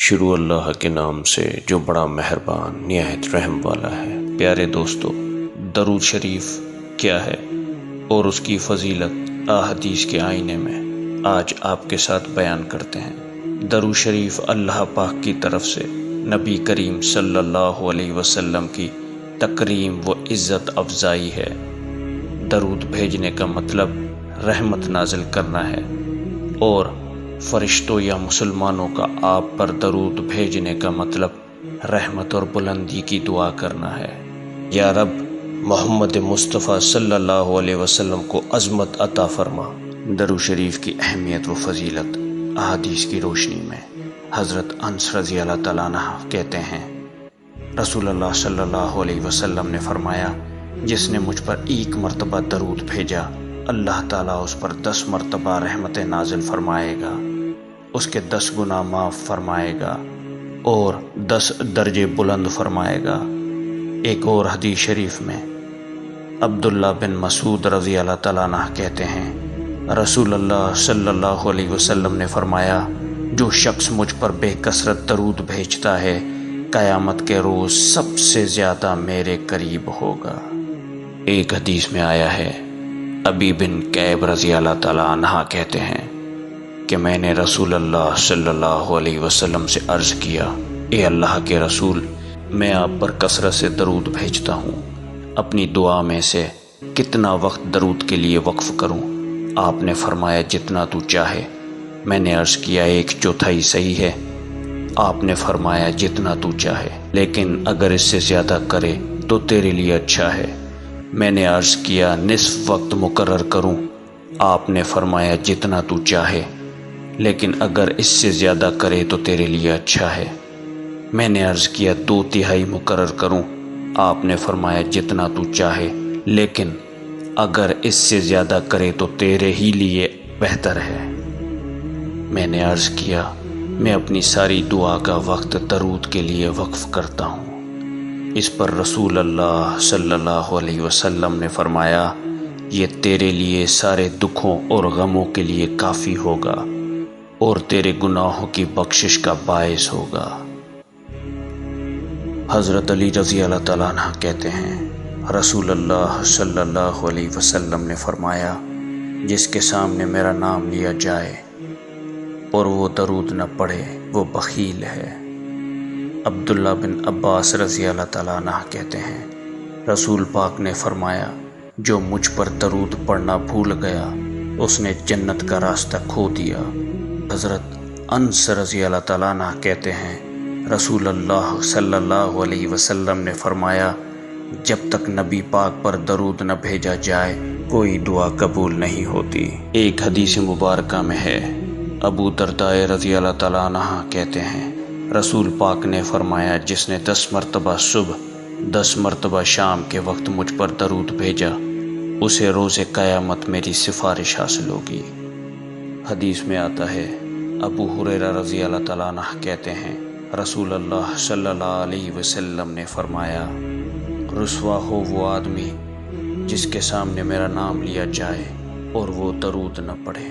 شروع اللہ کے نام سے جو بڑا مہربان نہایت رحم والا ہے۔ پیارے دوستو، درود شریف کیا ہے اور اس کی فضیلت احادیث کے آئینے میں آج آپ کے ساتھ بیان کرتے ہیں۔ درود شریف اللہ پاک کی طرف سے نبی کریم صلی اللہ علیہ وسلم کی تکریم و عزت افزائی ہے۔ درود بھیجنے کا مطلب رحمت نازل کرنا ہے، اور فرشتوں یا مسلمانوں کا آپ پر درود بھیجنے کا مطلب رحمت اور بلندی کی دعا کرنا ہے۔ یا رب، محمد مصطفیٰ صلی اللہ علیہ وسلم کو عظمت عطا فرما۔ درود شریف کی اہمیت و فضیلت احادیث کی روشنی میں حضرت انس رضی اللہ تعالیٰ عنہ کہتے ہیں، رسول اللہ صلی اللہ علیہ وسلم نے فرمایا، جس نے مجھ پر ایک مرتبہ درود بھیجا، اللہ تعالیٰ اس پر 10 مرتبہ رحمت نازل فرمائے گا، اس کے 10 گناہ معاف فرمائے گا اور 10 درجے بلند فرمائے گا۔ ایک اور حدیث شریف میں عبداللہ بن مسعود رضی اللہ تعالیٰ عنہ کہتے ہیں، رسول اللہ صلی اللہ علیہ وسلم نے فرمایا، جو شخص مجھ پر بے کثرت درود بھیجتا ہے، قیامت کے روز سب سے زیادہ میرے قریب ہوگا۔ ایک حدیث میں آیا ہے، ابی بن کعب رضی اللہ تعالیٰ عنہ کہتے ہیں کہ میں نے رسول اللہ صلی اللہ علیہ وسلم سے عرض کیا، اے اللہ کے رسول، میں آپ پر کثرت سے درود بھیجتا ہوں، اپنی دعا میں سے کتنا وقت درود کے لیے وقف کروں؟ آپ نے فرمایا، جتنا تو چاہے۔ میں نے عرض کیا، 1/4 صحیح ہے؟ آپ نے فرمایا، جتنا تو چاہے، لیکن اگر اس سے زیادہ کرے تو تیرے لیے اچھا ہے۔ میں نے عرض کیا، نصف وقت مقرر کروں؟ آپ نے فرمایا، جتنا تو چاہے، لیکن اگر اس سے زیادہ کرے تو تیرے لیے اچھا ہے۔ میں نے عرض کیا، 2/3 مقرر کروں؟ آپ نے فرمایا، جتنا تو چاہے، لیکن اگر اس سے زیادہ کرے تو تیرے ہی لیے بہتر ہے۔ میں نے عرض کیا، میں اپنی ساری دعا کا وقت درود کے لیے وقف کرتا ہوں۔ اس پر رسول اللہ صلی اللہ علیہ وسلم نے فرمایا، یہ تیرے لیے سارے دکھوں اور غموں کے لیے کافی ہوگا اور تیرے گناہوں کی بخشش کا باعث ہوگا۔ حضرت علی رضی اللہ تعالیٰ عنہ کہتے ہیں، رسول اللہ صلی اللہ علیہ وسلم نے فرمایا، جس کے سامنے میرا نام لیا جائے اور وہ درود نہ پڑھے، وہ بخیل ہے۔ عبداللہ بن عباس رضی اللہ تعالیٰ عنہ کہتے ہیں، رسول پاک نے فرمایا، جو مجھ پر درود پڑھنا بھول گیا، اس نے جنت کا راستہ کھو دیا۔ حضرت انس رضی اللہ تعالیٰ عنہ کہتے ہیں، رسول اللہ صلی اللہ علیہ وسلم نے فرمایا، جب تک نبی پاک پر درود نہ بھیجا جائے، کوئی دعا قبول نہیں ہوتی۔ ایک حدیث مبارکہ میں ہے، ابو درداء رضی اللہ تعالیٰ عنہ کہتے ہیں، رسول پاک نے فرمایا، جس نے 10 مرتبہ صبح 10 مرتبہ شام کے وقت مجھ پر درود بھیجا، اسے روز قیامت میری سفارش حاصل ہوگی۔ حدیث میں آتا ہے، ابو ہریرہ رضی اللہ تعالیٰ عنہ کہتے ہیں، رسول اللہ صلی اللہ علیہ وسلم نے فرمایا، رسوا ہو وہ آدمی جس کے سامنے میرا نام لیا جائے اور وہ درود نہ پڑھے۔